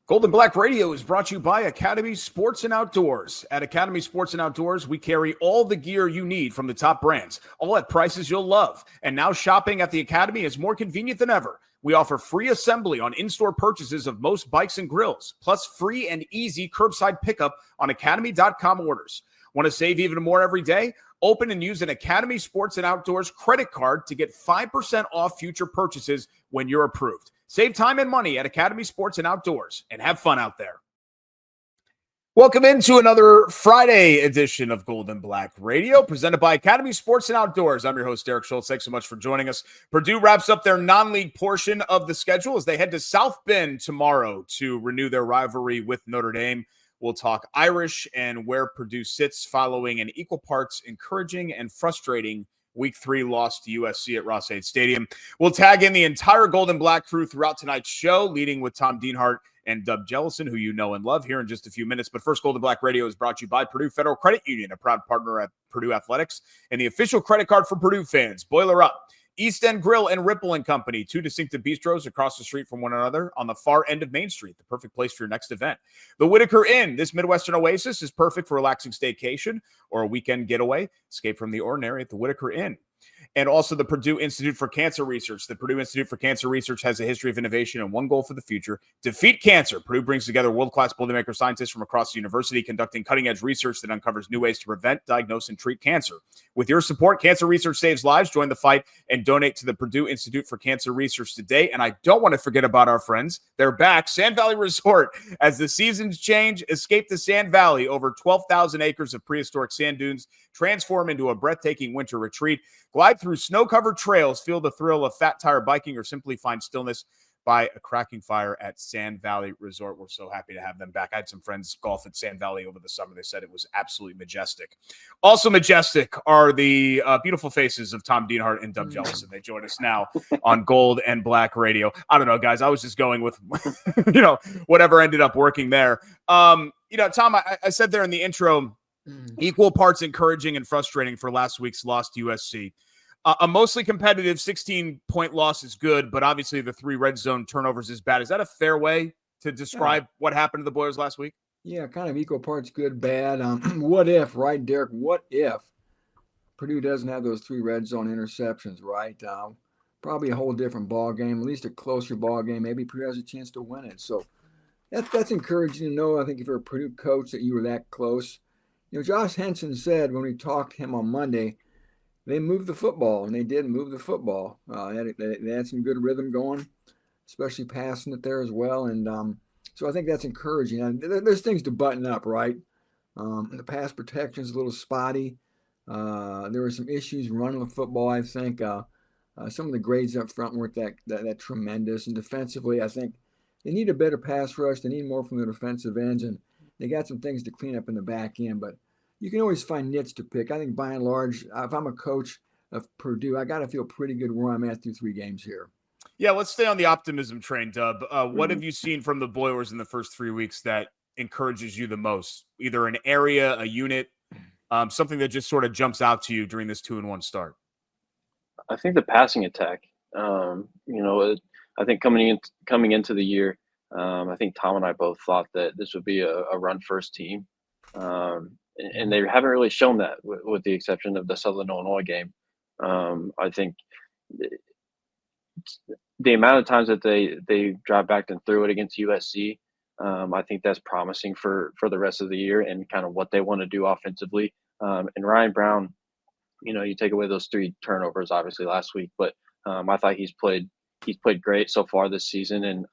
Golden Black Radio is brought to you by Academy Sports and Outdoors. At Academy Sports and Outdoors, we carry all the gear you need from the top brands, all at prices you'll love. And now shopping at the Academy is more convenient than ever. We offer free assembly on in-store purchases of most bikes and grills, plus free and easy curbside pickup on academy.com orders. Want to save even more every day? Open and use an Academy Sports and Outdoors credit card to get 5% off future purchases when you're approved. Save time and money at Academy Sports and Outdoors and have fun out there. Welcome into another Friday edition of Golden Black Radio presented by Academy Sports and Outdoors. I'm your host, Derek Schultz. Thanks so much for joining us. Purdue wraps up their non-league portion of the schedule as they head to South Bend tomorrow to renew their rivalry with Notre Dame. We'll talk Irish and where Purdue sits following an equal parts encouraging and frustrating Week 3 loss to USC at Ross-Ade Stadium. We'll tag in the entire Golden Black crew throughout tonight's show, leading with Tom Dienhart and Dub Jellison, who you know and love, here in just a few minutes. But first, Golden Black Radio is brought to you by Purdue Federal Credit Union, a proud partner at Purdue Athletics, and the official credit card for Purdue fans. Boiler Up, East End Grill and Ripple & Company, two distinctive bistros across the street from one another on the far end of Main Street, the perfect place for your next event. The Whitaker Inn, this Midwestern oasis, is perfect for relaxing staycation or a weekend getaway. Escape from the ordinary at the Whitaker Inn. And also the Purdue Institute for Cancer Research. The Purdue Institute for Cancer Research has a history of innovation and one goal for the future: defeat cancer. Purdue brings together world-class Boilermaker scientists from across the university conducting cutting-edge research that uncovers new ways to prevent, diagnose, and treat cancer. With your support, cancer research saves lives. Join the fight and donate to the Purdue Institute for Cancer Research today. And I don't want to forget about our friends. They're back. Sand Valley Resort. As the seasons change, escape the Sand Valley. Over 12,000 acres of prehistoric sand dunes transform into a breathtaking winter retreat. Glide through snow-covered trails, feel the thrill of fat tire biking, or simply find stillness by a cracking fire at Sand Valley Resort. We're so happy to have them back. I had some friends golf at Sand Valley over the summer. They said it was absolutely majestic. Also majestic are the beautiful faces of Tom Dienhart and Dub Jellison. They join us now on Gold and Black Radio. I don't know, guys. I was just going with, whatever ended up working there. Tom, I said there in the intro, equal parts encouraging and frustrating for last week's loss to USC. A mostly competitive 16-point loss is good, but obviously the 3 red zone turnovers is bad. Is that a fair way to describe what happened to the Boilers last week? Yeah, kind of equal parts good, bad. What if, right, Derek? What if Purdue doesn't have those 3 red zone interceptions, right? Probably a whole different ball game, at least a closer ball game. Maybe Purdue has a chance to win it. So that's encouraging to know. I think if you're a Purdue coach that you were that close. Josh Henson said when we talked to him on Monday, they moved the football, and they did move the football. They had some good rhythm going, especially passing it there as well. And so I think that's encouraging. And there's things to button up, right? The pass protection is a little spotty. There were some issues running the football, I think. Some of the grades up front weren't that tremendous. And defensively, I think they need a better pass rush. They need more from the defensive ends, and they got some things to clean up in the back end. But you can always find nits to pick. I think by and large, if I'm a coach of Purdue, I got to feel pretty good where I'm at through 3 games here. Yeah, let's stay on the optimism train, Dub. What have you seen from the Boilers in the first 3 weeks that encourages you the most? Either an area, a unit, something that just sort of jumps out to you during this 2-1 start? I think the passing attack. I think coming into the year, I think Tom and I both thought that this would be a run-first team. And they haven't really shown that, with the exception of the Southern Illinois game. I think the amount of times that they drive back and threw it against USC, I think that's promising for the rest of the year and kind of what they want to do offensively. And Ryan Brown, you take away those 3 turnovers, obviously, last week, but I thought he's played great so far this season. And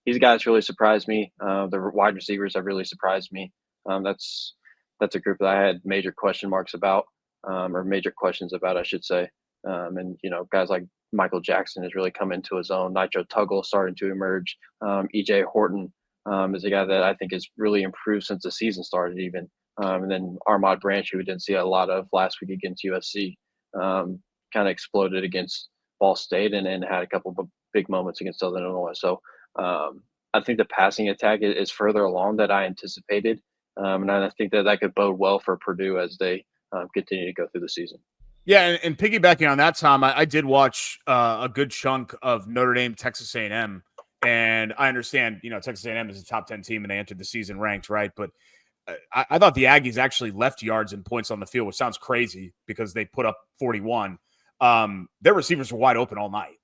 he's a guy that's really surprised me. The wide receivers have really surprised me. That's a group that I had major question marks about, or major questions about, I should say. And guys like Michael Jackson has really come into his own. Nitro Tuggle starting to emerge. EJ Horton is a guy that I think has really improved since the season started even. And then Armand Branch, who we didn't see a lot of last week against USC, kind of exploded against Ball State and had a couple of big moments against Southern Illinois. So I think the passing attack is further along than I anticipated. And I think that could bode well for Purdue as they continue to go through the season. Yeah, and piggybacking on that, Tom, I did watch a good chunk of Notre Dame, Texas A&M And I understand, Texas A&M is a top 10 team and they entered the season ranked, right? But I thought the Aggies actually left yards and points on the field, which sounds crazy because they put up 41. Their receivers were wide open all night.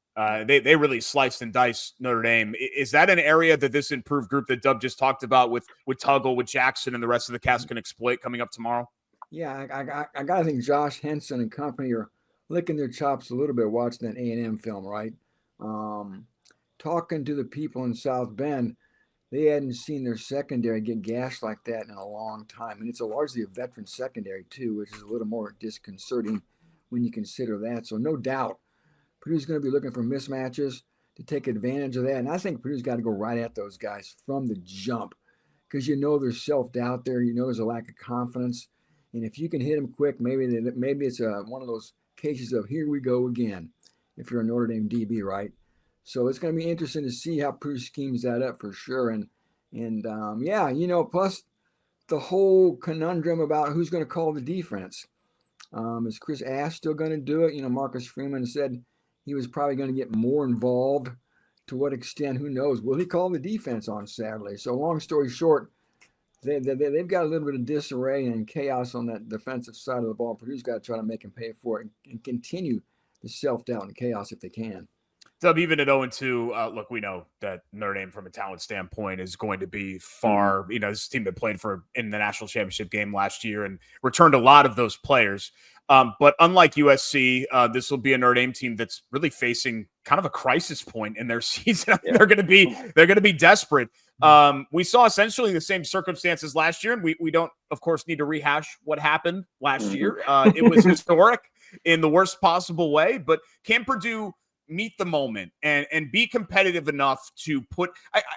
They really sliced and diced Notre Dame. Is that an area that this improved group that Dub just talked about with Tuggle, with Jackson, and the rest of the cast can exploit coming up tomorrow? Yeah, I got to think Josh Henson and company are licking their chops a little bit watching that A&M film, right? Talking to the people in South Bend, they hadn't seen their secondary get gashed like that in a long time. And it's largely a veteran secondary, too, which is a little more disconcerting when you consider that. So no doubt, Purdue's going to be looking for mismatches to take advantage of that. And I think Purdue's got to go right at those guys from the jump because there's self-doubt there. There's a lack of confidence. And if you can hit them quick, maybe it's one of those cases of here we go again if you're a Notre Dame DB, right? So it's going to be interesting to see how Purdue schemes that up for sure. And plus the whole conundrum about who's going to call the defense. Is Chris Ash still going to do it? Marcus Freeman said he was probably going to get more involved. To what extent, who knows? Will he call the defense on Saturday? So long story short, they've got a little bit of disarray and chaos on that defensive side of the ball. Purdue's got to try to make him pay for it and continue the self-doubt and chaos if they can. Dub, even at 0-2, look, we know that Notre Dame, from a talent standpoint, is going to be far. This team that played in the national championship game last year and returned a lot of those players. But unlike USC, this will be a Notre Dame team that's really facing kind of a crisis point in their season. Yeah. They're going to be desperate. We saw essentially the same circumstances last year, and we don't, of course, need to rehash what happened last year. It was historic in the worst possible way. But can Purdue meet the moment and be competitive enough to put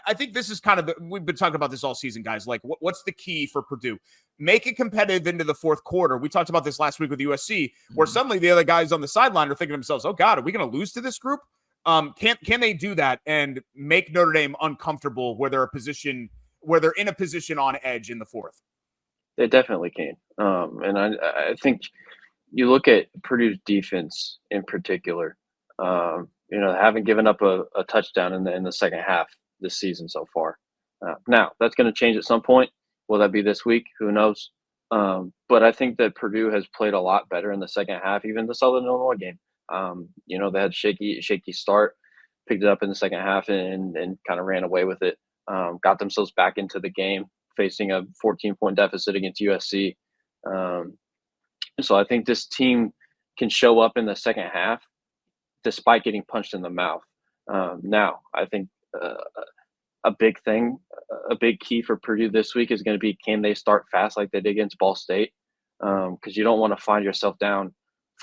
I think this is kind of we've been talking about this all season, guys. Like what's the key for Purdue? Make it competitive into the fourth quarter. We talked about this last week with USC, where suddenly the other guys on the sideline are thinking to themselves, oh God, are we going to lose to this group? Can they do that and make Notre Dame uncomfortable where they're in a position on edge in the fourth? They definitely can. And I think you look at Purdue's defense in particular. Haven't given up a touchdown in the second half this season so far. Now that's going to change at some point. Will that be this week? Who knows? But I think that Purdue has played a lot better in the second half, even the Southern Illinois game. They had shaky start, picked it up in the second half and kind of ran away with it. Got themselves back into the game, facing a 14-point deficit against USC. So I think this team can show up in the second half despite getting punched in the mouth. Now, I think a big key for Purdue this week is going to be, can they start fast like they did against Ball State? Because you don't want to find yourself down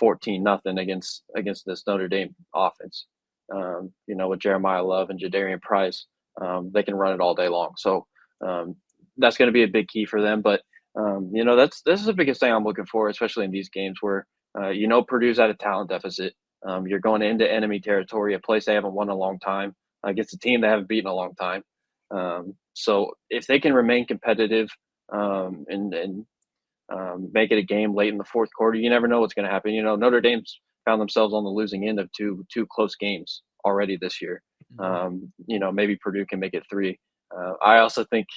14-0 against this Notre Dame offense. With Jeremiah Love and Jadarian Price, they can run it all day long. So that's going to be a big key for them. But this is the biggest thing I'm looking for, especially in these games where Purdue's at a talent deficit. You're going into enemy territory, a place they haven't won in a long time, against a team they haven't beaten in a long time. So if they can remain competitive and make it a game late in the fourth quarter, you never know what's going to happen. Notre Dame's found themselves on the losing end of two close games already this year. Maybe Purdue can make it 3. I also think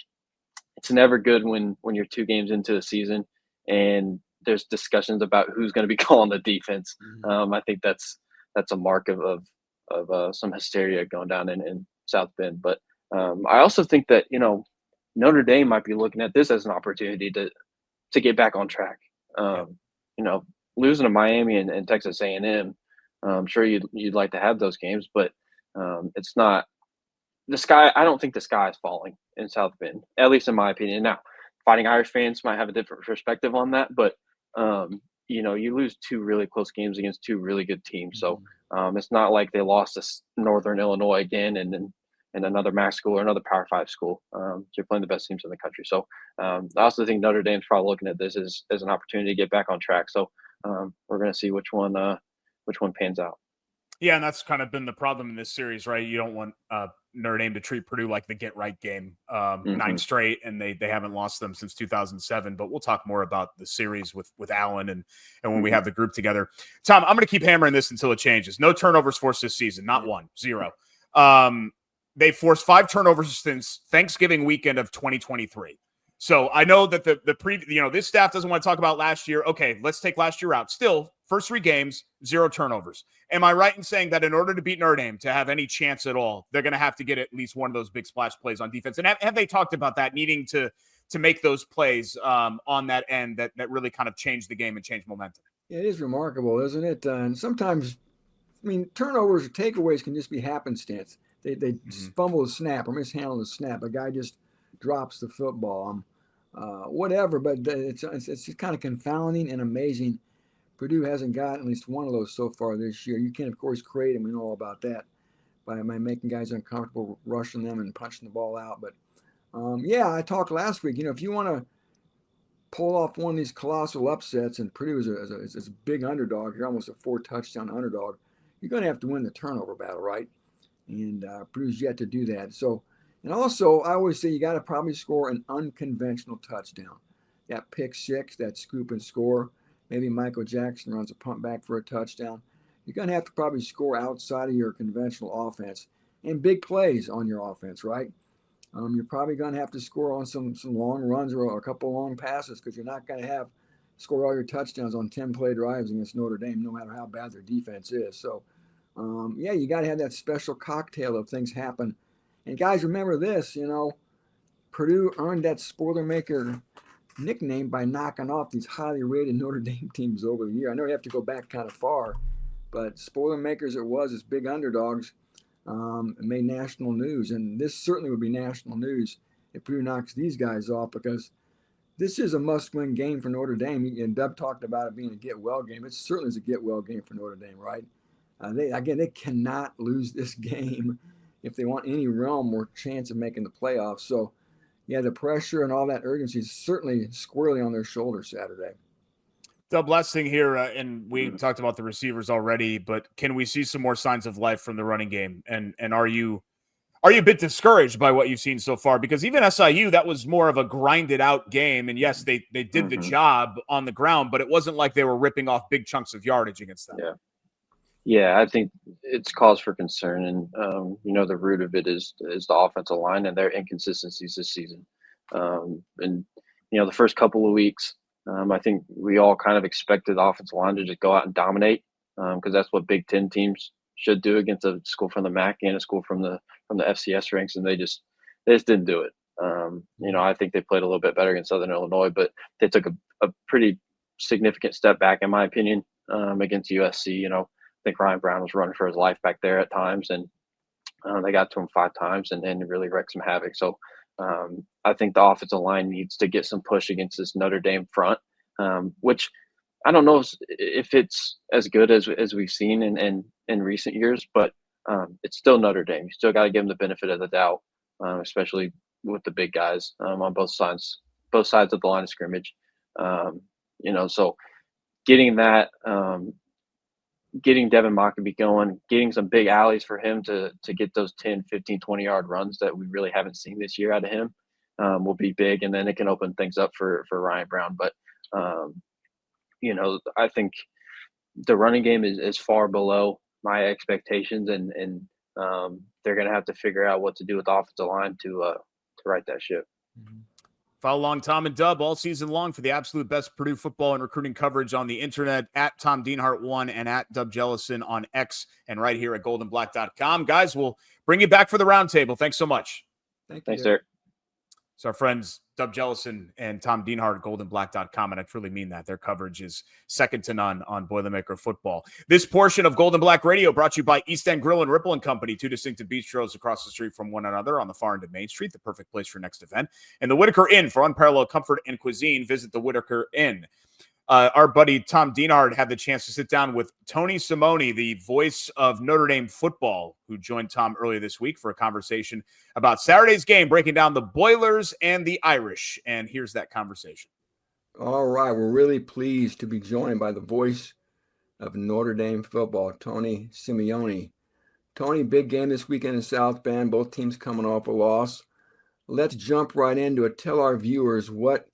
it's never good when you're 2 games into the season and there's discussions about who's going to be calling the defense. I think that's a mark of some hysteria going down in South Bend. But I also think that Notre Dame might be looking at this as an opportunity to get back on track. Losing to Miami and Texas A&M, I'm sure you'd like to have those games, but it's not the sky. I don't think the sky is falling in South Bend, at least in my opinion. Now, Fighting Irish fans might have a different perspective on that, but you lose 2 really close games against 2 really good teams. So it's not like they lost to Northern Illinois again and another MAC school or another Power 5 school. You're playing the best teams in the country. So I also think Notre Dame's probably looking at this as an opportunity to get back on track. So we're going to see which one pans out. Yeah, and that's kind of been the problem in this series, right? You don't want Notre Dame to treat Purdue like the get-right game, 9 straight, and they haven't lost them since 2007. But we'll talk more about the series with Allen and when we have the group together. Tom, I'm going to keep hammering this until it changes. No turnovers forced this season, not 1, 0. they forced 5 turnovers since Thanksgiving weekend of 2023. So I know that this staff doesn't want to talk about last year. Okay, let's take last year out. Still, first 3 games, 0 turnovers. Am I right in saying that in order to beat Notre Dame, to have any chance at all, they're going to have to get at least one of those big splash plays on defense? And have they talked about that, needing to make those plays on that end that really kind of change the game and change momentum? It is remarkable, isn't it? And sometimes, turnovers or takeaways can just be happenstance. They fumble a snap or mishandle the snap. A guy just drops the football, whatever. But it's kind of confounding and amazing. Purdue hasn't gotten at least one of those so far this year. You can, of course, create them. We know all about that by making guys uncomfortable, rushing them and punching the ball out. But, I talked last week. If you want to pull off one of these colossal upsets, and Purdue is a big underdog, you're almost a 4-touchdown underdog, you're going to have to win the turnover battle, right? And Purdue's yet to do that. So, and also, I always say you got to probably score an unconventional touchdown. That pick 6, that scoop and score. Maybe Michael Jackson runs a punt back for a touchdown. You're going to have to probably score outside of your conventional offense and big plays on your offense, right? You're probably going to have to score on some long runs or a couple long passes, because you're not going to score all your touchdowns on 10-play drives against Notre Dame, no matter how bad their defense is. So, you got to have that special cocktail of things happen. And guys, remember this, Purdue earned that Boilermaker nickname by knocking off these highly rated Notre Dame teams over the year. I know you have to go back kind of far, but Boilermakers it was as big underdogs. It made national news, and this certainly would be national news if Purdue knocks these guys off, because this is a must-win game for Notre Dame. And Dub talked about it being a get-well game. It certainly is a get-well game for Notre Dame, right? They cannot lose this game if they want any realm or chance of making the playoffs. So, the pressure and all that urgency is certainly squarely on their shoulders Saturday. Dub, last thing here, and we talked about the receivers already, but can we see some more signs of life from the running game? And are you a bit discouraged by what you've seen so far? Because even SIU, that was more of a grinded out game. And yes, they did the job on the ground, but it wasn't like they were ripping off big chunks of yardage against them. Yeah, I think it's cause for concern. And, the root of it is the offensive line and their inconsistencies this season. The first couple of weeks, I think we all kind of expected the offensive line to just go out and dominate, because that's what Big Ten teams should do against a school from the MAC and a school from the FCS ranks, and they just didn't do it. I think they played a little bit better against Southern Illinois, but they took a pretty significant step back, in my opinion, against USC. I think Ryan Brown was running for his life back there at times, and they got to him 5 times and really wrecked some havoc. So I think the offensive line needs to get some push against this Notre Dame front, which I don't know if it's as good as we've seen in recent years, but it's still Notre Dame. You still got to give them the benefit of the doubt, especially with the big guys on both sides of the line of scrimmage. So getting that, getting Devin Mockabee going, getting some big alleys for him to get those 10, 15, 20-yard runs that we really haven't seen this year out of him will be big, and then it can open things up for Ryan Brown. But, I think the running game is far below my expectations, and they're going to have to figure out what to do with the offensive line to right that ship. Follow along Tom and Dub all season long for the absolute best Purdue football and recruiting coverage on the internet at Tom Dienhart1 and at Dub Jellison on X and right here at goldenblack.com. Guys, we'll bring you back for the roundtable. Thanks so much. Thanks, Eric. It's our friends Dub Jellison and Tom Dienhart at goldenblack.com, and I truly mean that. Their coverage is second to none on Boilermaker football. This portion of Golden Black Radio brought to you by East End Grill and Ripple & Company, 2 distinctive bistros across the street from one another on the far end of Main Street, the perfect place for next event. And the Whitaker Inn for unparalleled comfort and cuisine. Visit the Whitaker Inn. Our buddy Tom Dienhart had the chance to sit down with Tony Simeone, the voice of Notre Dame football, who joined Tom earlier this week for a conversation about Saturday's game, breaking down the Boilers and the Irish. And here's that conversation. All right. We're really pleased to be joined by the voice of Notre Dame football, Tony Simeone. Tony, big game this weekend in South Bend, both teams coming off a loss. Let's jump right into it. Tell our viewers what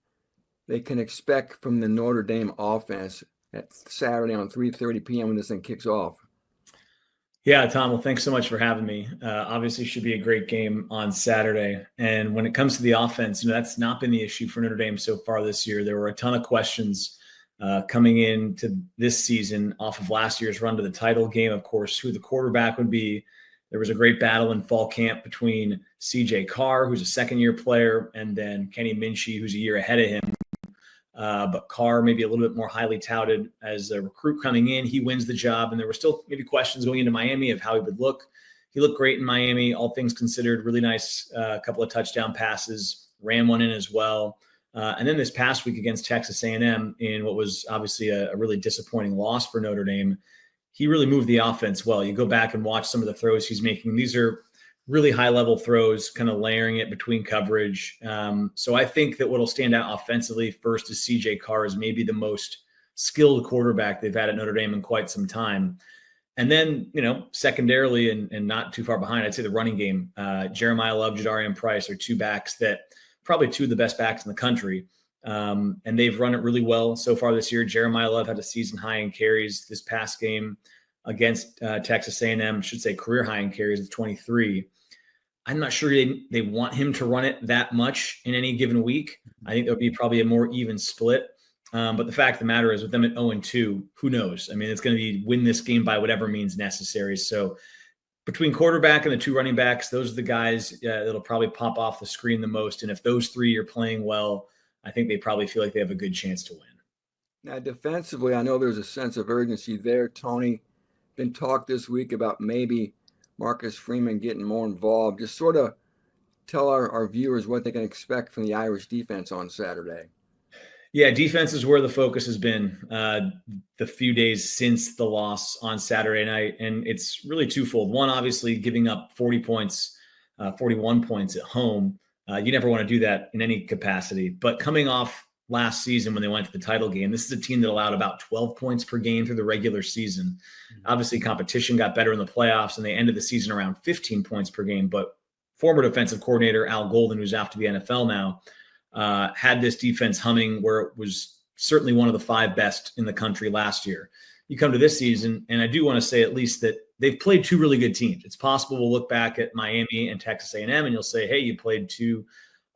they can expect from the Notre Dame offense at Saturday on 3:30 p.m. when this thing kicks off. Yeah, Tom, well, thanks so much for having me. Obviously, should be a great game on Saturday. And when it comes to the offense, that's not been the issue for Notre Dame so far this year. There were a ton of questions coming into this season off of last year's run to the title game, of course, who the quarterback would be. There was a great battle in fall camp between C.J. Carr, who's a second-year player, and then Kenny Minchie, who's a year ahead of him. But Carr maybe a little bit more highly touted as a recruit coming in. He wins the job, and there were still maybe questions going into Miami of how he would look. He looked great in Miami, all things considered. Really nice couple of touchdown passes, ran one in as well. And then this past week against Texas A&M in what was obviously a really disappointing loss for Notre Dame, he really moved the offense well. You go back and watch some of the throws he's making. These are really high-level throws, kind of layering it between coverage. So I think that what will stand out offensively first is C.J. Carr is maybe the most skilled quarterback they've had at Notre Dame in quite some time. And then, secondarily and not too far behind, I'd say the running game. Jeremiah Love, Jadarian Price are two backs that probably two of the best backs in the country. And they've run it really well so far this year. Jeremiah Love had a season high in carries this past game against Texas A&M, should say career high in carries of 23. I'm not sure they want him to run it that much in any given week. I think there'll be probably a more even split. But the fact of the matter is with them at 0-2, who knows? I mean, it's going to be win this game by whatever means necessary. So between quarterback and the two running backs, those are the guys that'll probably pop off the screen the most. And if those three are playing well, I think they probably feel like they have a good chance to win. Now, defensively, I know there's a sense of urgency there, Tony. Been talk this week about maybe Marcus Freeman getting more involved. Just sort of tell our viewers what they can expect from the Irish defense on Saturday. Yeah, defense is where the focus has been the few days since the loss on Saturday night. And it's really twofold. One, obviously giving up 40 points, 41 points at home. You never want to do that in any capacity. But coming off last season when they went to the title game, this is a team that allowed about 12 points per game through the regular season. Obviously, competition got better in the playoffs, and they ended the season around 15 points per game. But former defensive coordinator Al Golden, who's off to the NFL now, had this defense humming where it was certainly one of the 5 best in the country last year. You come to this season, and I do want to say at least that they've played 2 really good teams. It's possible we'll look back at Miami and Texas A&M, and you'll say, hey, you played 2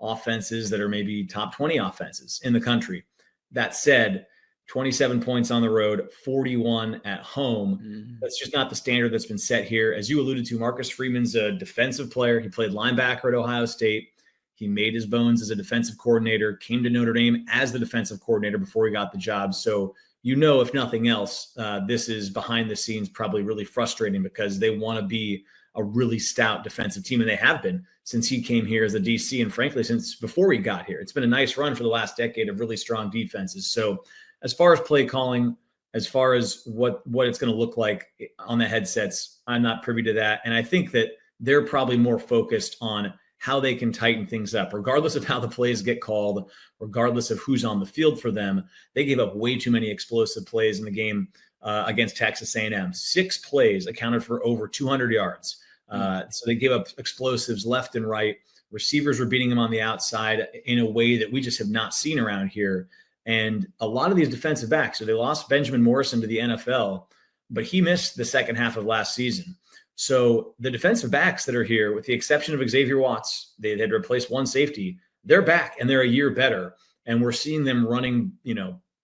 offenses that are maybe top 20 offenses in the country. That said, 27 points on the road, 41 at home. That's just not the standard that's been set here. As you alluded to, Marcus Freeman's a defensive player. He played linebacker at Ohio State. He made his bones as a defensive coordinator, came to Notre Dame as the defensive coordinator before he got the job. So, if nothing else, this is behind the scenes probably really frustrating because they want to be a really stout defensive team, and they have been since he came here as a DC, and frankly, since before he got here. It's been a nice run for the last decade of really strong defenses. So as far as play calling, as far as what it's going to look like on the headsets, I'm not privy to that. And I think that they're probably more focused on how they can tighten things up, regardless of how the plays get called, regardless of who's on the field for them. They gave up way too many explosive plays in the game against Texas A&M. 6 plays accounted for over 200 yards. So they gave up explosives left and right. Receivers were beating them on the outside in a way that we just have not seen around here. And a lot of these defensive backs, so they lost Benjamin Morrison to the NFL, but he missed the second half of last season. So the defensive backs that are here, with the exception of Xavier Watts, they had replaced one safety. They're back and they're a year better. And we're seeing them running,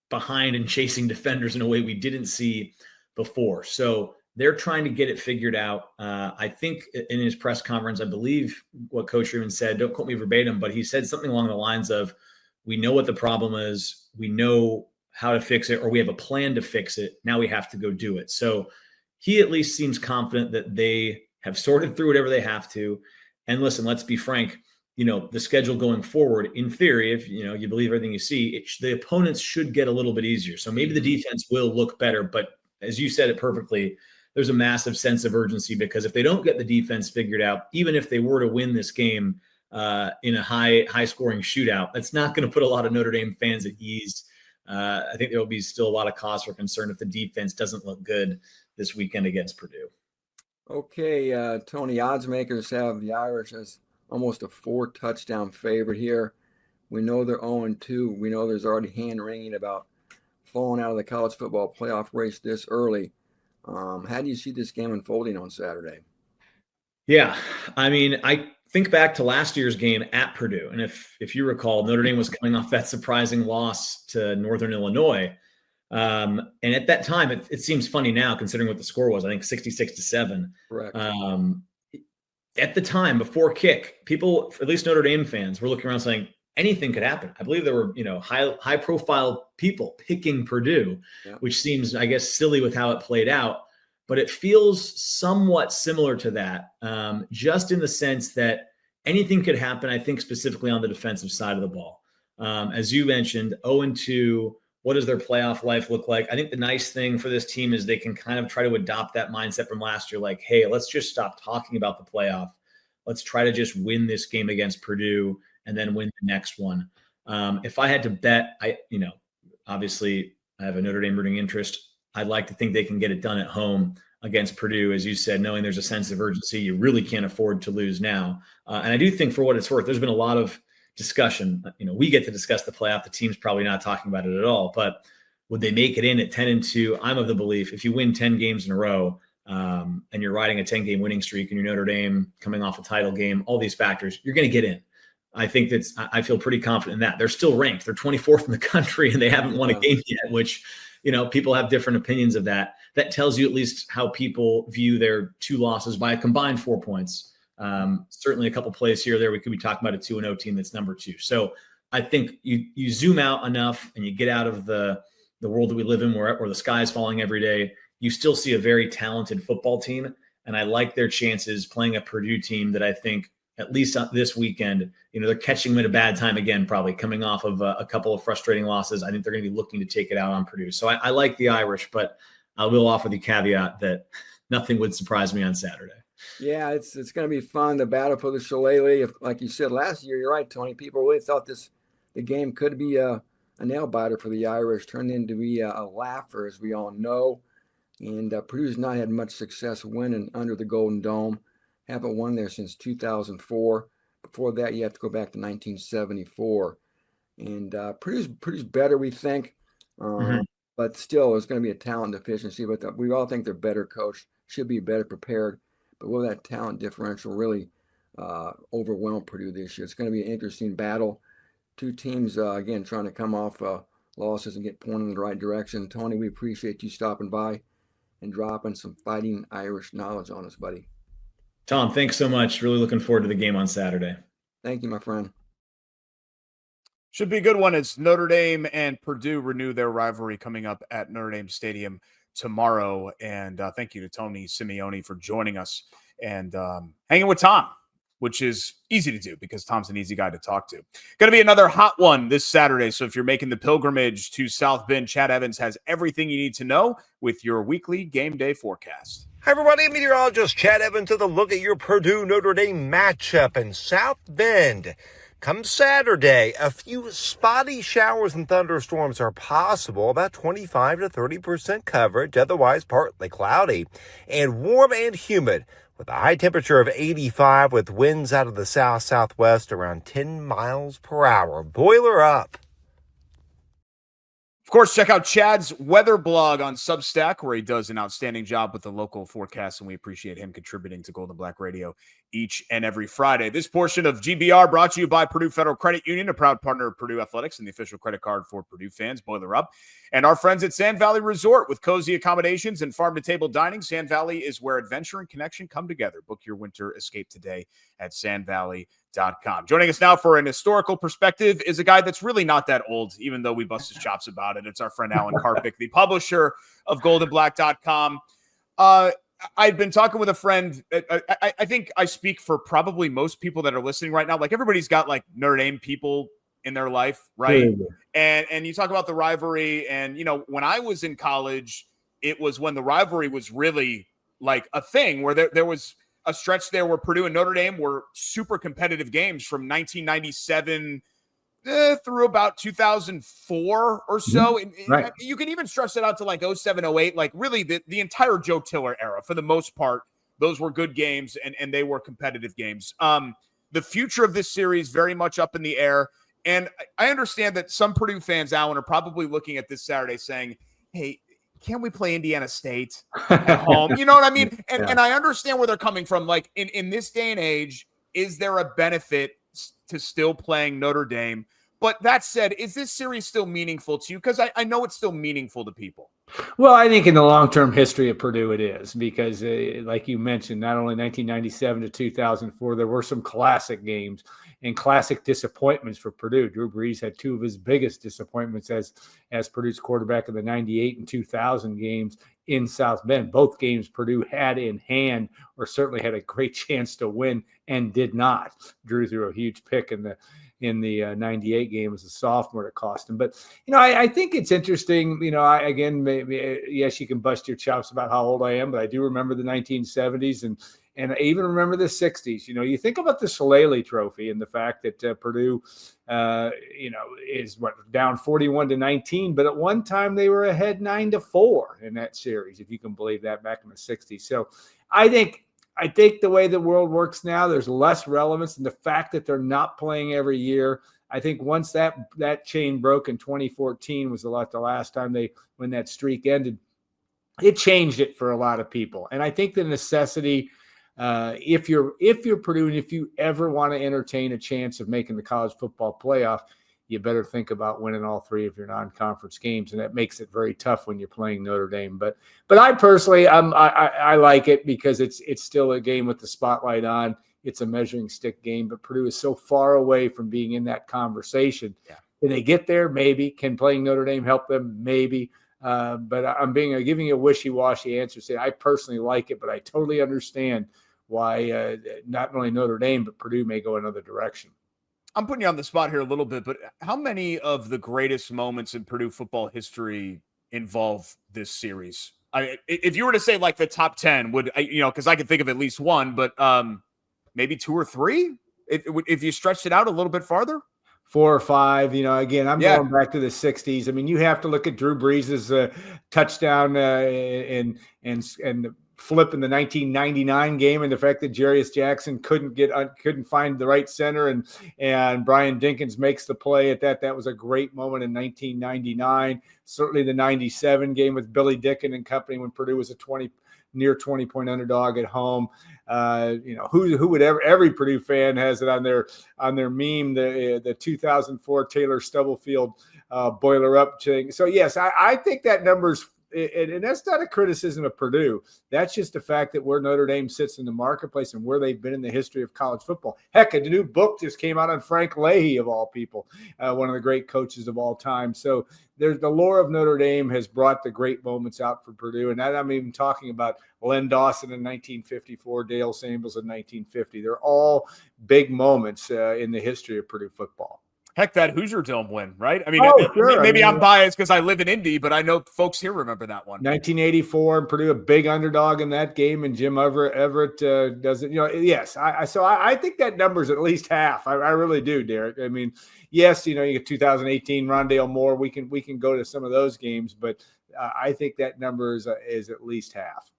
behind and chasing defenders in a way we didn't see before. So they're trying to get it figured out. I think in his press conference, I believe what Coach Freeman said, don't quote me verbatim, but he said something along the lines of, we know what the problem is. We know how to fix it, or we have a plan to fix it. Now we have to go do it. So he at least seems confident that they have sorted through whatever they have to. And listen, let's be frank, the schedule going forward, in theory, if you believe everything you see, the opponents should get a little bit easier. So maybe the defense will look better. But as you said it perfectly, there's a massive sense of urgency because if they don't get the defense figured out, even if they were to win this game in a high scoring shootout, that's not going to put a lot of Notre Dame fans at ease. I think there will be still a lot of cause for concern if the defense doesn't look good this weekend against Purdue. Okay, Tony, odds makers have the Irish as almost a 4-touchdown favorite here. We know they're 0-2. We know there's already hand-wringing about falling out of the college football playoff race this early. How do you see this game unfolding on Saturday? Yeah, I mean, I think back to last year's game at Purdue, and if you recall, Notre Dame was coming off that surprising loss to Northern Illinois, and at that time, it seems funny now considering what the score was. I think 66-7. Correct. At the time, before kick, people, at least Notre Dame fans, were looking around saying anything could happen. I believe there were, high profile people picking Purdue, which seems, I guess, silly with how it played out. But it feels somewhat similar to that, just in the sense that anything could happen, I think, specifically on the defensive side of the ball. As you mentioned, 0-2, what does their playoff life look like? I think the nice thing for this team is they can kind of try to adopt that mindset from last year, like, hey, let's just stop talking about the playoff. Let's try to just win this game against Purdue and then win the next one. If I had to bet, obviously I have a Notre Dame rooting interest. I'd like to think they can get it done at home against Purdue, as you said, knowing there's a sense of urgency. You really can't afford to lose now. And I do think, for what it's worth, there's been a lot of discussion. We get to discuss the playoff. The team's probably not talking about it at all. But would they make it in at 10-2? I'm of the belief if you win 10 games in a row and you're riding a 10-game winning streak and you're Notre Dame coming off a title game, all these factors, you're going to get in. I think I feel pretty confident in that. They're still ranked. They're 24th in the country and they haven't won a game yet, which – people have different opinions of that. That tells you at least how people view their 2 losses by a combined 4 points. Certainly a couple plays here or there. We could be talking about a 2-0 team that's number 2. So I think you zoom out enough and you get out of the world that we live in where the sky is falling every day. You still see a very talented football team. And I like their chances playing a Purdue team that I think, at least this weekend, they're catching them at a bad time again, probably coming off of a couple of frustrating losses. I think they're going to be looking to take it out on Purdue. So I like the Irish, but I will offer the caveat that nothing would surprise me on Saturday. Yeah, it's going to be fun. The battle for the Shillelagh, like you said last year, you're right, Tony. People really thought the game could be a nail biter for the Irish, turned into be a laugher, as we all know. And Purdue's not had much success winning under the Golden Dome. Haven't won there since 2004. Before that, you have to go back to 1974. And Purdue's better, we think. But still, there's going to be a talent deficiency. But we all think they're better coached, should be better prepared. But will that talent differential really overwhelm Purdue this year? It's going to be an interesting battle. 2 teams, again, trying to come off losses and get pointed in the right direction. Tony, we appreciate you stopping by and dropping some Fighting Irish knowledge on us, buddy. Tom, thanks so much. Really looking forward to the game on Saturday. Thank you, my friend. Should be a good one as Notre Dame and Purdue renew their rivalry coming up at Notre Dame Stadium tomorrow. And thank you to Tony Simeone for joining us and hanging with Tom, which is easy to do because Tom's an easy guy to talk to. Going to be another hot one this Saturday. So if you're making the pilgrimage to South Bend, Chad Evans has everything you need to know with your weekly game day forecast. Hi, everybody. Meteorologist Chad Evans with a look at your Purdue-Notre Dame matchup in South Bend. Come Saturday, a few spotty showers and thunderstorms are possible, about 25 to 30% coverage, otherwise partly cloudy, and warm and humid with a high temperature of 85 with winds out of the south-southwest around 10 miles per hour. Boiler up. Of course, check out Chad's weather blog on Substack, where he does an outstanding job with the local forecast, and we appreciate him contributing to Golden Black Radio each and every Friday. This portion of GBR brought to you by Purdue Federal Credit Union, a proud partner of Purdue Athletics and the official credit card for Purdue fans. Boiler up. And our friends at Sand Valley Resort with cozy accommodations and farm-to-table dining. Sand Valley is where adventure and connection come together. Book your winter escape today at sandvalley.com. Joining us now for an historical perspective is a guy that's really not that old, even though we bust his chops about it. It's our friend Alan Karpick, the publisher of goldenblack.com. I've been talking with a friend. I think I speak for probably most people that are listening right now. Like, everybody's got like Notre Dame people in their life, right? And you talk about the rivalry. And, when I was in college, it was when the rivalry was really like a thing where there was a stretch there where Purdue and Notre Dame were super competitive games from 1997 through about 2004 or so. Right. You can even stretch that out to like 07, 08, like really the entire Joe Tiller era. For the most part, those were good games and they were competitive games. The future of this series very much up in the air. And I understand that some Purdue fans, Alan, are probably looking at this Saturday saying, hey, can't we play Indiana State at home? You know what I mean? And I understand where they're coming from. Like in this day and age, is there a benefit to still playing Notre Dame? But that said, is this series still meaningful to you? Because I know it's still meaningful to people. Well, I think in the long-term history of Purdue it is because, like you mentioned, not only 1997 to 2004, there were some classic games and classic disappointments for Purdue. Drew Brees had two of his biggest disappointments as Purdue's quarterback in the 98 and 2000 games in South Bend. Both games Purdue had in hand or certainly had a great chance to win and did not. Drew threw a huge pick in the 98 game as a sophomore that cost him. But, I think it's interesting, maybe, yes, you can bust your chops about how old I am, but I do remember the 1970s and I even remember the 60s. You think about the Shillelagh Trophy and the fact that Purdue, is down 41-19, but at one time they were ahead 9-4 in that series, if you can believe that, back in the 60s. So I think the way the world works now, there's less relevance, and the fact that they're not playing every year. I think once that chain broke in 2014 was the last time when that streak ended, it changed it for a lot of people. And I think the necessity, if you're Purdue and if you ever want to entertain a chance of making the college football playoff, you better think about winning all three of your non-conference games, and that makes it very tough when you're playing Notre Dame. But I personally, I like it because it's still a game with the spotlight on. It's a measuring stick game, but Purdue is so far away from being in that conversation. Yeah. Can they get there? Maybe. Can playing Notre Dame help them? Maybe. But I'm giving you a wishy-washy answer. Say I personally like it, but I totally understand why not only Notre Dame but Purdue may go another direction. I'm putting you on the spot here a little bit, but how many of the greatest moments in Purdue football history involve this series? If you were to say like the top 10, because I could think of at least one, but maybe two or three, if you stretched it out a little bit farther? 4 or 5, again, I'm going back to the 60s. I mean, you have to look at Drew Brees' touchdown and flip in the 1999 game, and the fact that Jarius Jackson couldn't find the right center, and Brian Dinkins makes the play at that. That was a great moment in 1999. Certainly the 97 game with Billy Dicken and company when Purdue was a near 20-point underdog at home. Who would ever? Every Purdue fan has it on their meme. The 2004 Taylor Stubblefield boiler up thing. So yes, I think that number's. And that's not a criticism of Purdue. That's just the fact that where Notre Dame sits in the marketplace and where they've been in the history of college football. Heck, a new book just came out on Frank Leahy, of all people, one of the great coaches of all time. So there's the lore of Notre Dame has brought the great moments out for Purdue. And I'm even talking about Len Dawson in 1954, Dale Samuels in 1950. They're all big moments in the history of Purdue football. Heck, that Hoosier Dome win, right? I mean, sure. Maybe I'm biased because I live in Indy, but I know folks here remember that one. 1984, and Purdue a big underdog in that game, and Jim Everett does it. Yes. I think that number's at least half. I really do, Derek. I mean, yes, you get 2018 Rondale Moore. We can go to some of those games, but I think that number is at least half.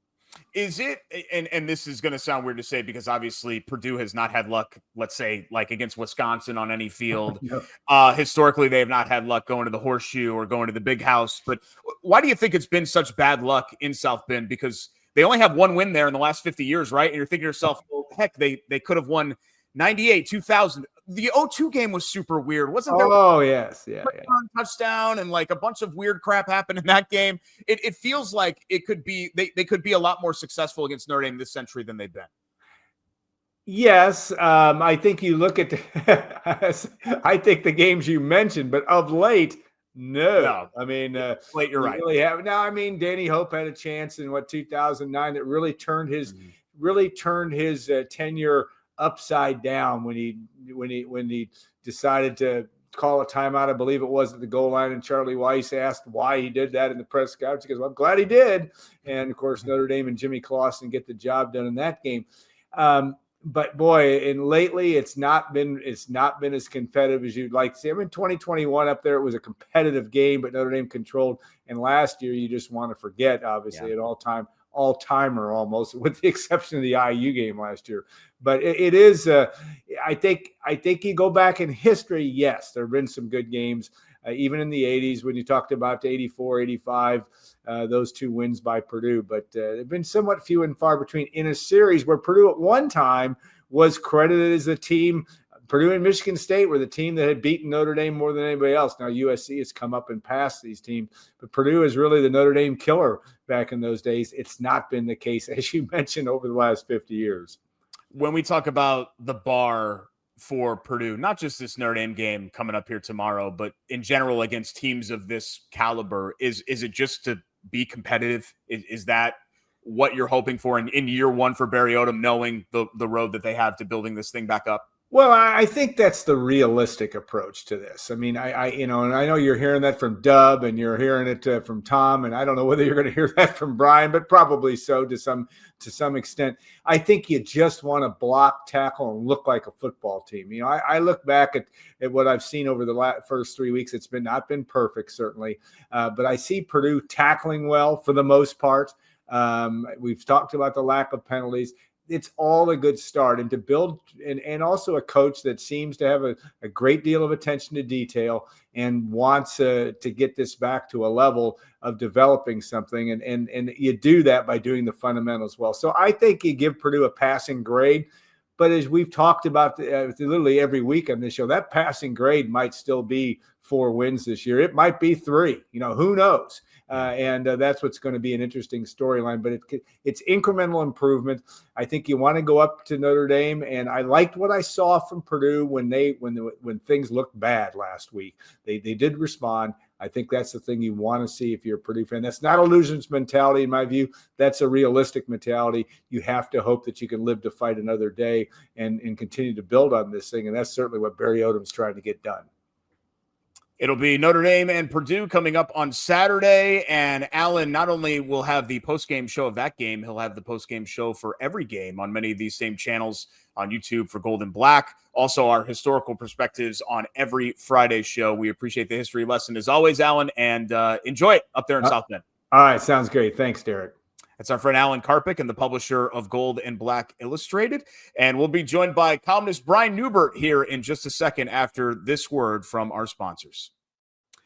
Is it, and this is going to sound weird to say because obviously Purdue has not had luck, let's say, like against Wisconsin on any field. No. Historically, they have not had luck going to the Horseshoe or going to the Big House. But why do you think it's been such bad luck in South Bend? Because they only have one win there in the last 50 years, right? And you're thinking to yourself, well, heck, they could have won 98, 2000. The 0-2 game was super weird. Wasn't there? Oh, yes. Yeah. Touchdown and like a bunch of weird crap happened in that game. It feels like it could be they could be a lot more successful against Notre Dame this century than they've been. Yes. I think you look at I think the games you mentioned, but of late, no. I mean, late, you're right. Really have. Now, I mean, Danny Hope had a chance in 2009 that really turned his tenure upside down when he decided to call a timeout. I believe it was at the goal line, and Charlie Weiss asked why he did that in the press conference. He goes, well, I'm glad he did. And of course, Notre Dame and Jimmy Clausen get the job done in that game. But boy, and lately it's not been as competitive as you'd like to see. I mean, 2021 up there, it was a competitive game, but Notre Dame controlled. And last year, you just want to forget, obviously, at all-timer almost, with the exception of the IU game last year. But it is, I think you go back in history, yes, there have been some good games. even in the 80s when you talked about 84, 85, those 2 wins by Purdue. But they've been somewhat few and far between in a series where Purdue at one time was credited as a team. Purdue and Michigan State were the team that had beaten Notre Dame more than anybody else. Now USC has come up and passed these teams, but Purdue is really the Notre Dame killer back in those days. It's not been the case, as you mentioned, over the last 50 years. When we talk about the bar for Purdue, not just this Notre Dame game coming up here tomorrow, but in general against teams of this caliber, is it just to be competitive? Is that what you're hoping for in year one for Barry Odom, knowing the road that they have to building this thing back up? Well, I think that's the realistic approach to this. I mean, I and I know you're hearing that from Dub and you're hearing it from Tom, and I don't know whether you're going to hear that from Brian, but probably so to some extent. I think you just want to block, tackle, and look like a football team. You know, I look back at what I've seen over the first 3 weeks. It's not been perfect, certainly, but I see Purdue tackling well for the most part. We've talked about the lack of penalties. It's all a good start, and to build and also a coach that seems to have a great deal of attention to detail and wants to get this back to a level of developing something. And you do that by doing the fundamentals well. So I think you give Purdue a passing grade, but as we've talked about literally every week on this show, that passing grade might still be 4 wins this year. It might be 3, who knows? And that's what's going to be an interesting storyline. But it's incremental improvement. I think you want to go up to Notre Dame, and I liked what I saw from Purdue when things looked bad last week. They did respond. I think that's the thing you want to see if you're a Purdue fan. That's not a loser's mentality, in my view. That's a realistic mentality. You have to hope that you can live to fight another day and continue to build on this thing, and that's certainly what Barry Odom's trying to get done. It'll be Notre Dame and Purdue coming up on Saturday, and Alan not only will have the post-game show of that game, he'll have the post-game show for every game on many of these same channels on YouTube for Gold and Black. Also, our historical perspectives on every Friday show. We appreciate the history lesson as always, Alan, and enjoy it up there in South Bend. All right, sounds great. Thanks, Derek. That's our friend Alan Karpic and the publisher of Gold and Black Illustrated. And we'll be joined by columnist Brian Newbert here in just a second after this word from our sponsors.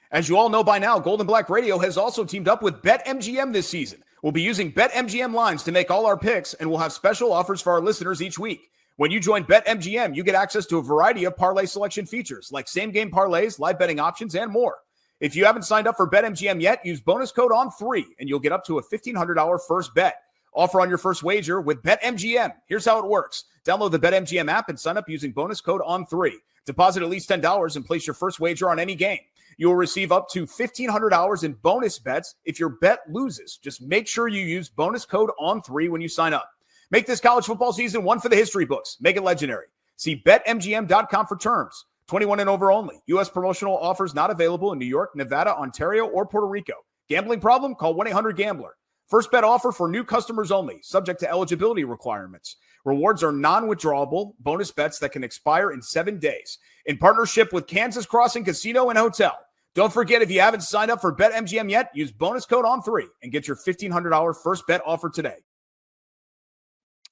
As you all know by now, Gold and Black Radio has also teamed up with BetMGM this season. We'll be using BetMGM lines to make all our picks, and we'll have special offers for our listeners each week. When you join BetMGM, you get access to a variety of parlay selection features like same-game parlays, live betting options, and more. If you haven't signed up for BetMGM yet, use bonus code ON3 and you'll get up to a $1,500 first bet. Offer on your first wager with BetMGM. Here's how it works. Download the BetMGM app and sign up using bonus code ON3. Deposit at least $10 and place your first wager on any game. You will receive up to $1,500 in bonus bets if your bet loses. Just make sure you use bonus code ON3 when you sign up. Make this college football season one for the history books. Make it legendary. See BetMGM.com for terms. 21 and over only. U.S. promotional offers not available in New York, Nevada, Ontario, or Puerto Rico. Gambling problem? Call 1-800-GAMBLER. First bet offer for new customers only, subject to eligibility requirements. Rewards are non-withdrawable bonus bets that can expire in 7 days. In partnership with Kansas Crossing Casino and Hotel. Don't forget, if you haven't signed up for BetMGM yet, use bonus code ON3 and get your $1,500 first bet offer today.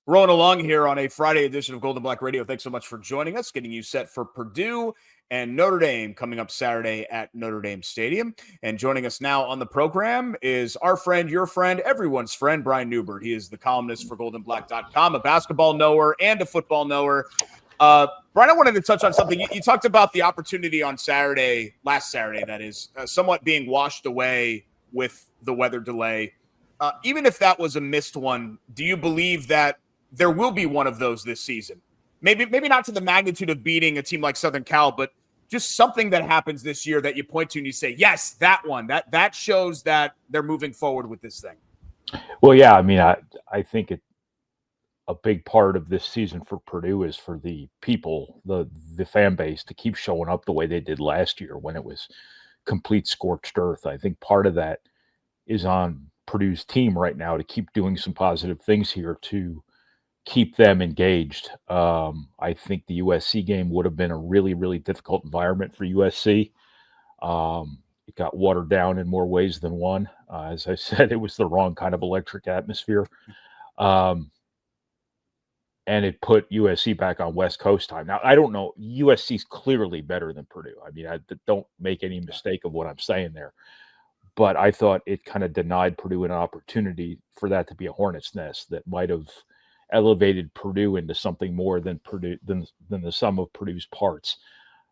Rolling along here on a Friday edition of Gold and Black Radio. Thanks so much for joining us, getting you set for Purdue and Notre Dame coming up Saturday at Notre Dame Stadium. And joining us now on the program is our friend, your friend, everyone's friend, Brian Newbert. He is the columnist for goldenblack.com, a basketball knower and a football knower. Brian, I wanted to touch on something. You talked about the opportunity on last Saturday, that is, somewhat being washed away with the weather delay. Even if that was a missed one, do you believe that there will be one of those this season? Maybe not to the magnitude of beating a team like Southern Cal, but just something that happens this year that you point to and you say, yes, that one, that shows that they're moving forward with this thing. Well, yeah, I mean, I think a big part of this season for Purdue is for the people, the fan base, to keep showing up the way they did last year when it was complete scorched earth. I think part of that is on Purdue's team right now to keep doing some positive things here to keep them engaged. I think the USC game would have been a really, really difficult environment for USC. It got watered down in more ways than one. As I said, it was the wrong kind of electric atmosphere. And and it put USC back on West Coast time. Now, I don't know. USC is clearly better than Purdue. I mean, don't make any mistake of what I'm saying there. But I thought it kind of denied Purdue an opportunity for that to be a hornet's nest that might have elevated Purdue into something more than Purdue than the sum of Purdue's parts.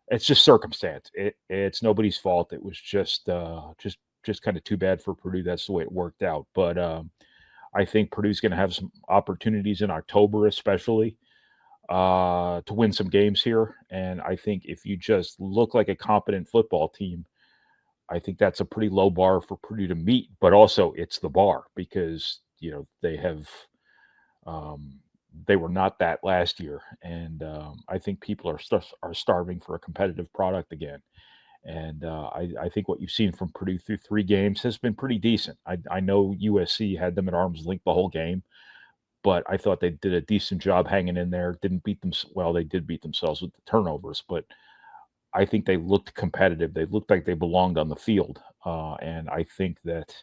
It's just circumstance. It's nobody's fault. It was just kind of too bad for Purdue. That's the way it worked out. But I think Purdue's going to have some opportunities in October, especially to win some games here. And I think if you just look like a competent football team, I think that's a pretty low bar for Purdue to meet. But also, it's the bar because they were not that last year, and I think people are starving for a competitive product again. And I think what you've seen from Purdue through 3 games has been pretty decent. I know USC had them at arm's length the whole game, but I thought they did a decent job hanging in there. Didn't beat them well. They did beat themselves with the turnovers, but I think they looked competitive. They looked like they belonged on the field, and I think that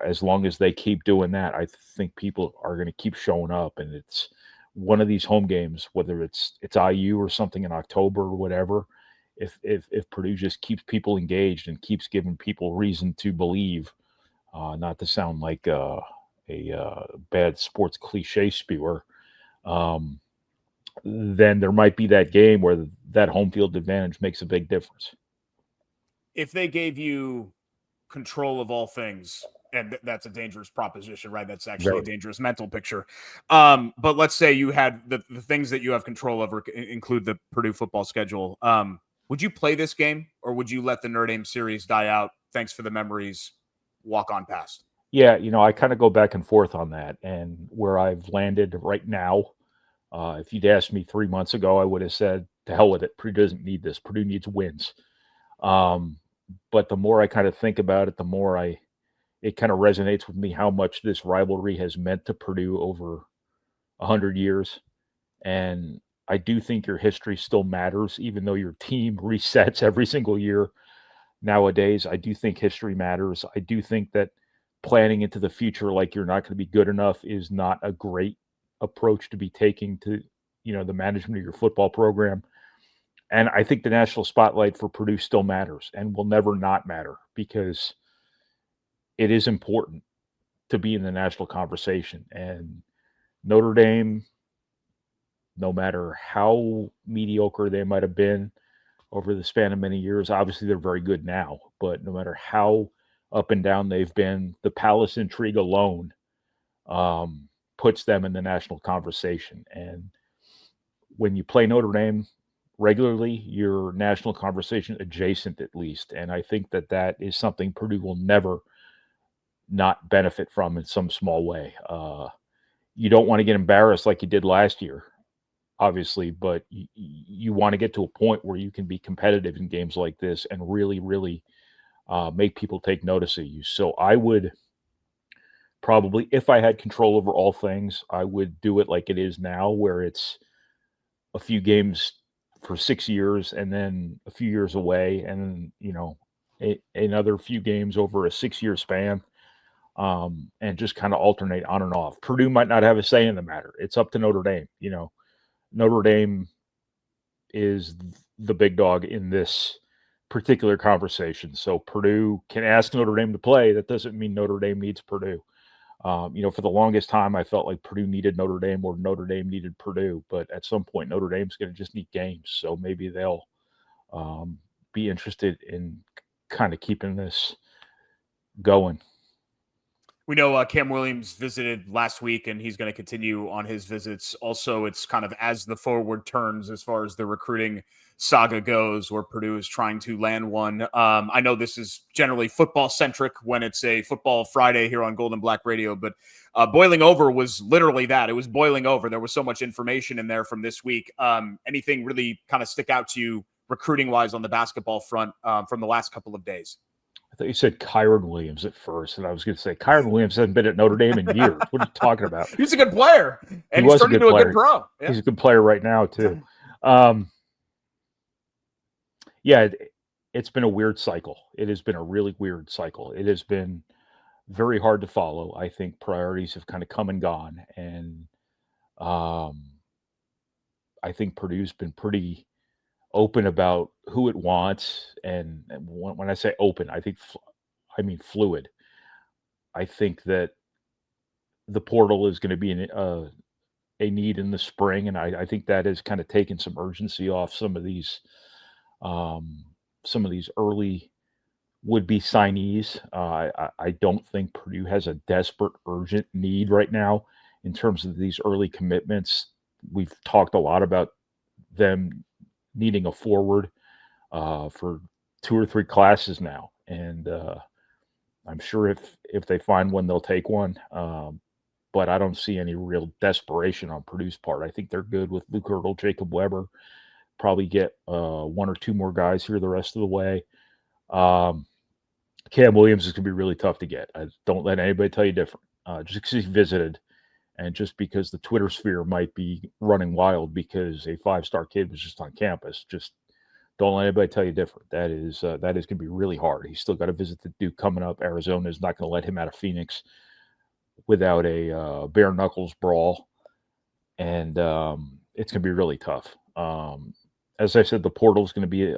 as long as they keep doing that, I think people are going to keep showing up. And it's one of these home games, whether it's IU or something in October or whatever. If Purdue just keeps people engaged and keeps giving people reason to believe, not to sound like a bad sports cliche spewer, then there might be that game where that home field advantage makes a big difference. If they gave you control of all things, and that's a dangerous proposition, right? That's actually a dangerous mental picture. But let's say you had the things that you have control over include the Purdue football schedule. Would you play this game, or would you let the Notre Dame series die out? Thanks for the memories. Walk on past. Yeah, I kind of go back and forth on that. And where I've landed right now, if you'd asked me 3 months ago, I would have said, to hell with it. Purdue doesn't need this. Purdue needs wins. But the more I kind of think about it, the more it kind of resonates with me how much this rivalry has meant to Purdue over 100 years. And I do think your history still matters, even though your team resets every single year nowadays. I do think history matters. I do think that planning into the future like you're not going to be good enough is not a great approach to be taking to, the management of your football program. And I think the national spotlight for Purdue still matters and will never not matter, because it is important to be in the national conversation. And Notre Dame, no matter how mediocre they might have been over the span of many years, obviously they're very good now, but no matter how up and down they've been, the Palace intrigue alone puts them in the national conversation. And when you play Notre Dame regularly, you're national conversation adjacent at least. And I think that is something Purdue will never not benefit from in some small way. You don't want to get embarrassed like you did last year, obviously, but you want to get to a point where you can be competitive in games like this and really, really make people take notice of you. So I would probably, if I had control over all things, I would do it like it is now, where it's a few games for 6 years and then a few years away, and another few games over a 6-year span, and just kind of alternate on and off. Purdue might not have a say in the matter. It's up to Notre Dame. Notre Dame is the big dog in this particular conversation. So Purdue can ask Notre Dame to play. That doesn't mean Notre Dame needs Purdue. For the longest time, I felt like Purdue needed Notre Dame or Notre Dame needed Purdue. But at some point, Notre Dame's going to just need games. So maybe they'll be interested in kind of keeping this going. We know Cam Williams visited last week, and he's going to continue on his visits. Also, it's kind of as the forward turns as far as the recruiting saga goes, where Purdue is trying to land one. I know this is generally football-centric when it's a Football Friday here on Golden Black Radio, but boiling over was literally that. It was boiling over. There was so much information in there from this week. Anything really kind of stick out to you recruiting-wise on the basketball front from the last couple of days? I thought you said Kyron Williams at first, and I was going to say Kyron Williams hasn't been at Notre Dame in years. What are you talking about? He's a good player, and he's turned into a good pro. Yeah. He's a good player right now, too. It's been a weird cycle. It has been a really weird cycle. It has been very hard to follow. I think priorities have kind of come and gone, and I think Purdue's been pretty open about who it wants, and when I say open, I mean fluid. I think that the portal is going to be a need in the spring, and I think that has kind of taken some urgency off um, some of these early would-be signees. I don't think Purdue has a desperate, urgent need right now in terms of these early commitments. We've talked a lot about them needing a forward for 2 or 3 classes now, and I'm sure if they find one, they'll take one. But I don't see any real desperation on Purdue's part. I think they're good with Luke Hurdle, Jacob Weber. Probably get 1 or 2 more guys here the rest of the way. Cam Williams is going to be really tough to get. Don't let anybody tell you different. Just because he visited, and just because the Twitter sphere might be running wild because a 5-star kid was just on campus, just don't let anybody tell you different. That is going to be really hard. He's still got to visit the Duke coming up. Arizona is not going to let him out of Phoenix without a bare knuckles brawl, and it's going to be really tough. As I said, the portal is going to be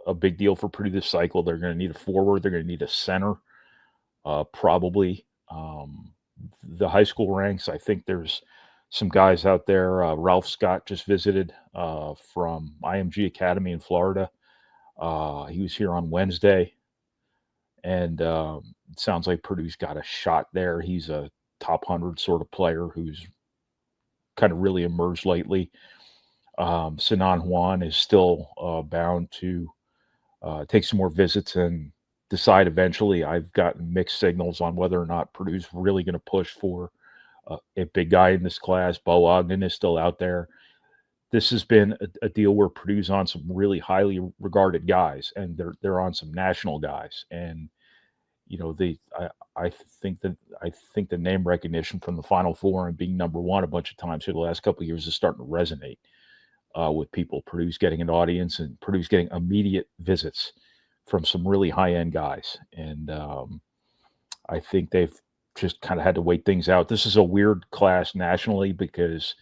a big deal for Purdue this cycle. They're going to need a forward. They're going to need a center, probably. The high school ranks, I think there's some guys out there. Ralph Scott just visited from IMG Academy in Florida. He was here on Wednesday, and it sounds like Purdue's got a shot there. He's a top 100 sort of player who's kind of really emerged lately. Sinan Juan is still bound to take some more visits and decide eventually. I've gotten mixed signals on whether or not Purdue's really going to push for a big guy in this class. Bo Ogden is still out there. This has been a deal where Purdue's on some really highly regarded guys, and they're on some national guys. And you know, I think the name recognition from the Final Four and being number one a bunch of times for the last couple of years is starting to resonate with people. Purdue's getting an audience, and Purdue's getting immediate visits from some really high-end guys. And I think they've just kind of had to wait things out. This is a weird class nationally because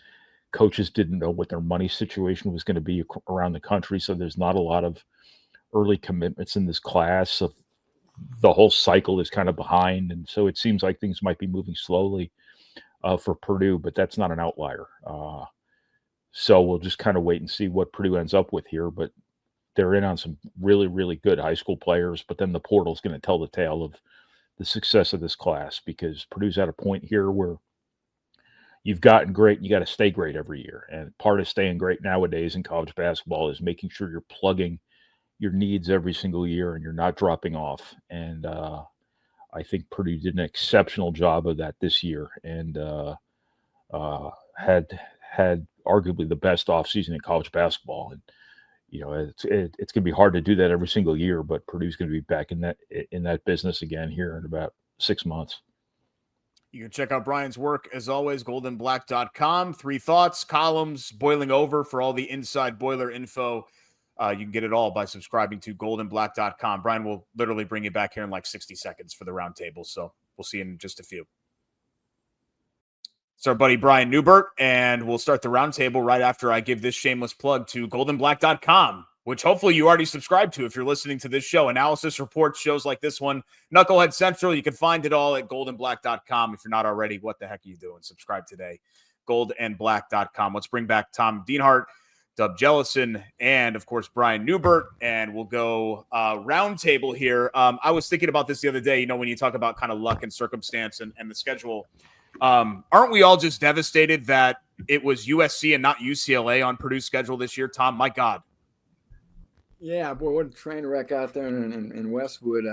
coaches didn't know what their money situation was going to be around the country. So there's not a lot of early commitments in this class. So the whole cycle is kind of behind. And so it seems like things might be moving slowly for Purdue, but that's not an outlier. So we'll just kind of wait and see what Purdue ends up with here. But they're in on some really, really good high school players. But then the portal is going to tell the tale of the success of this class, because Purdue's at a point here where you've gotten great, you got to stay great every year. And part of staying great nowadays in college basketball is making sure you're plugging your needs every single year and you're not dropping off. And I think Purdue did an exceptional job of that this year, and had arguably the best offseason in college basketball. And you know, it's going to be hard to do that every single year, but Purdue's going to be back in that business again here in about 6 months. You can check out Brian's work, as always, goldenblack.com. 3 thoughts, columns, boiling over for all the inside boiler info. You can get it all by subscribing to goldenblack.com. Brian will literally bring you back here in like 60 seconds for the roundtable, so we'll see you in just a few. It's our buddy Brian Newbert, and we'll start the roundtable right after I give this shameless plug to goldenblack.com, which hopefully you already subscribe to if you're listening to this show. Analysis reports, shows like this one, Knucklehead Central. You can find it all at goldenblack.com. If you're not already, what the heck are you doing? Subscribe today, goldenblack.com. Let's bring back Tom Dienhart, Dub Jellison, and, of course, Brian Newbert, and we'll go roundtable here. I was thinking about this the other day, you know, when you talk about kind of luck and circumstance and the schedule. Aren't we all just devastated that it was USC and not UCLA on Purdue's schedule this year, Tom? My God. Yeah, boy, what a train wreck out there in Westwood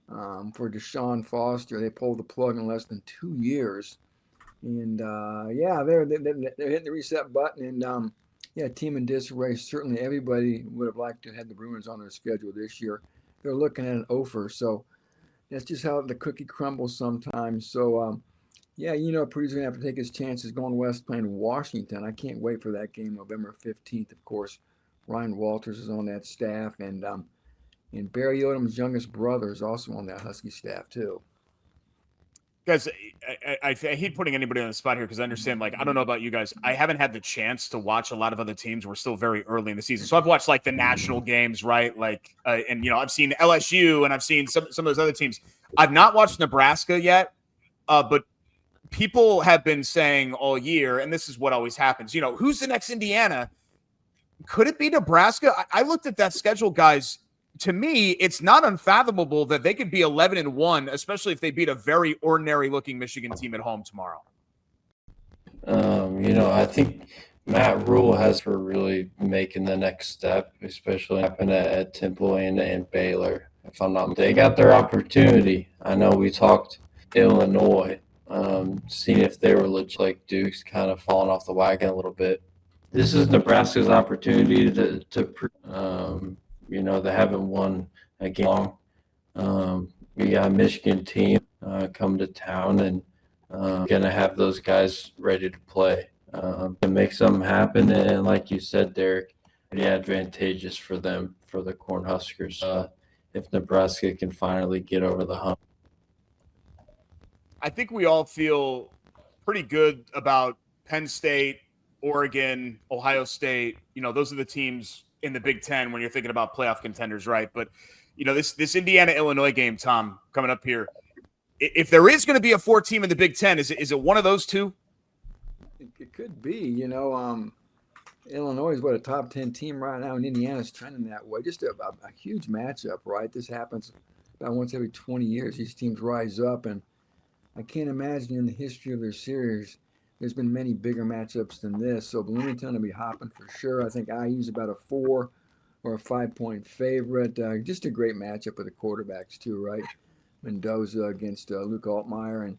for Deshaun Foster. They pulled the plug in less than 2 years. And, yeah, they're hitting the reset button. And, yeah, team in disarray. Certainly everybody would have liked to have the Bruins on their schedule this year. They're looking at an offer. So that's just how the cookie crumbles sometimes. So, yeah, you know, Purdue's going to have to take his chances going west playing Washington. I can't wait for that game, November 15th. Of course, Ryan Walters is on that staff, and Barry Odom's youngest brother is also on that Husky staff too. Guys, I hate putting anybody on the spot here because I understand, like, I don't know about you guys. I haven't had the chance to watch a lot of other teams. We're still very early in the season. So I've watched, like, the national games, right? Like, and, you know, I've seen LSU and I've seen some of those other teams. I've not watched Nebraska yet, but people have been saying all year, and this is what always happens, you know, who's the next Indiana? Could it be Nebraska? I looked at that schedule, guys. To me, it's not unfathomable that they could be 11-1, especially if they beat a very ordinary-looking Michigan team at home tomorrow. You know, I think Matt Rule has for really making the next step, especially happened at Temple and Baylor. If I'm not, they got their opportunity. I know we talked Illinois, seeing if they were legit, like Duke's kind of falling off the wagon a little bit. This is Nebraska's opportunity to you know, they haven't won a game long. We got a Michigan team come to town and going to have those guys ready to play to make something happen. And like you said, Derek, pretty advantageous for them, for the Cornhuskers, if Nebraska can finally get over the hump. I think we all feel pretty good about Penn State, Oregon, Ohio State. You know, those are the teams in the Big Ten when you're thinking about playoff contenders, right? But, you know, this Indiana-Illinois game, Tom, coming up here, if there is going to be a 4 team in the Big Ten, is it one of those two? It could be. You know, Illinois is a top 10 team right now, and Indiana's trending that way. Just a huge matchup, right? This happens about once every 20 years. These teams rise up, and I can't imagine in the history of their series there's been many bigger matchups than this. So Bloomington will be hopping for sure. I think IU's about a 4 or a 5-point favorite. Just a great matchup with the quarterbacks too, right? Mendoza against Luke Altmaier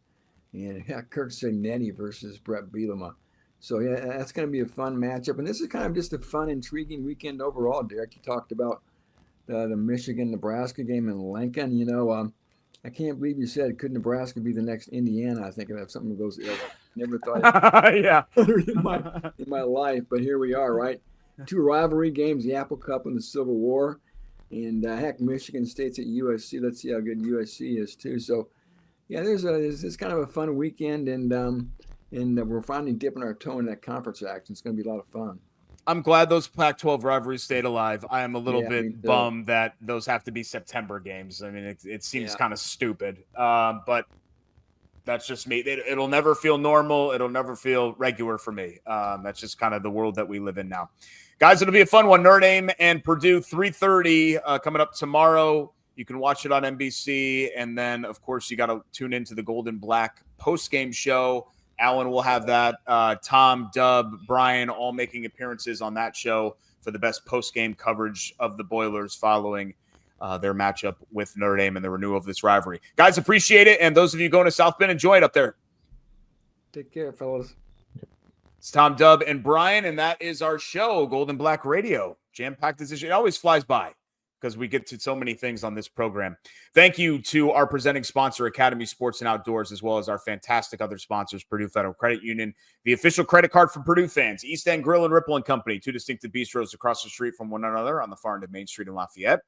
and Kirk Cignetti versus Brett Bielema. So yeah, that's going to be a fun matchup. And this is kind of just a fun, intriguing weekend overall, Derek. You talked about the Michigan-Nebraska game in Lincoln. You know, I can't believe you said, could Nebraska be the next Indiana? I think I have something of those ilk. Never thought yeah. in my life, but here we are, right? 2 rivalry games, the Apple Cup and the Civil War. And heck, Michigan State's at USC. Let's see how good USC is too. So yeah, it's kind of a fun weekend, and we're finally dipping our toe in that conference action. It's going to be a lot of fun. I'm glad those Pac-12 rivalries stayed alive. I am a little bit bummed that those have to be September games. I mean, it seems kind of stupid, but that's just me. It'll never feel normal. It'll never feel regular for me. That's just kind of the world that we live in now. Guys, it'll be a fun one. Notre Dame and Purdue, 3:30 coming up tomorrow. You can watch it on NBC. And then, of course, you got to tune into the Gold and Black post-game show. Alan will have that. Tom, Dub, Brian, all making appearances on that show for the best post-game coverage of the Boilers following their matchup with Notre Dame and the renewal of this rivalry. Guys, appreciate it. And those of you going to South Bend, enjoy it up there. Take care, fellas. It's Tom, Dub, and Brian, and that is our show, Gold and Black Radio. Jam-packed decision. It always flies by because we get to so many things on this program. Thank you to our presenting sponsor, Academy Sports and Outdoors, as well as our fantastic other sponsors, Purdue Federal Credit Union, the official credit card for Purdue fans, East End Grill and Ripple and Company, 2 distinctive bistros across the street from one another on the far end of Main Street in Lafayette.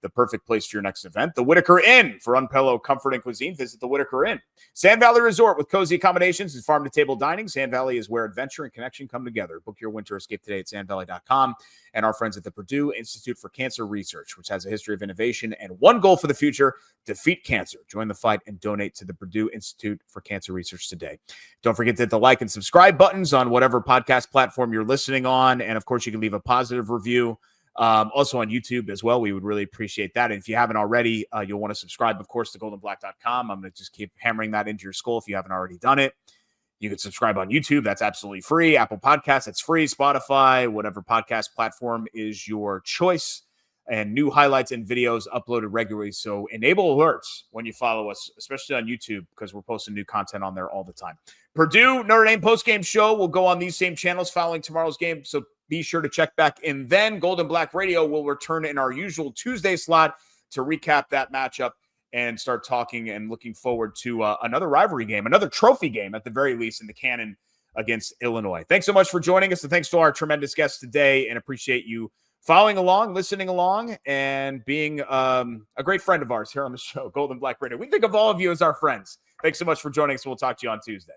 The perfect place for your next event. The Whitaker Inn for unparalleled comfort and cuisine. Visit the Whitaker Inn. Sand Valley Resort with cozy accommodations and farm-to-table dining. Sand Valley is where adventure and connection come together. Book your winter escape today at sandvalley.com. And our friends at the Purdue Institute for Cancer Research, which has a history of innovation and one goal for the future: defeat cancer. Join the fight and donate to the Purdue Institute for Cancer Research today. Don't forget to hit the like and subscribe buttons on whatever podcast platform you're listening on. And, of course, you can leave a positive review. Also on YouTube as well. We would really appreciate that. And if you haven't already, you'll want to subscribe, of course, to goldenblack.com. I'm going to just keep hammering that into your skull if you haven't already done it. You can subscribe on YouTube. That's absolutely free. Apple Podcasts, that's free. Spotify, whatever podcast platform is your choice. And new highlights and videos uploaded regularly. So enable alerts when you follow us, especially on YouTube, because we're posting new content on there all the time. Purdue Notre Dame postgame show will go on these same channels following tomorrow's game. So be sure to check back. And then Gold and Black Radio will return in our usual Tuesday slot to recap that matchup and start talking and looking forward to another rivalry game, another trophy game at the very least in the canon against Illinois. Thanks so much for joining us. And thanks to our tremendous guests today, and appreciate you following along, listening along, and being a great friend of ours here on the show, Gold and Black Radio. We think of all of you as our friends. Thanks so much for joining us. We'll talk to you on Tuesday.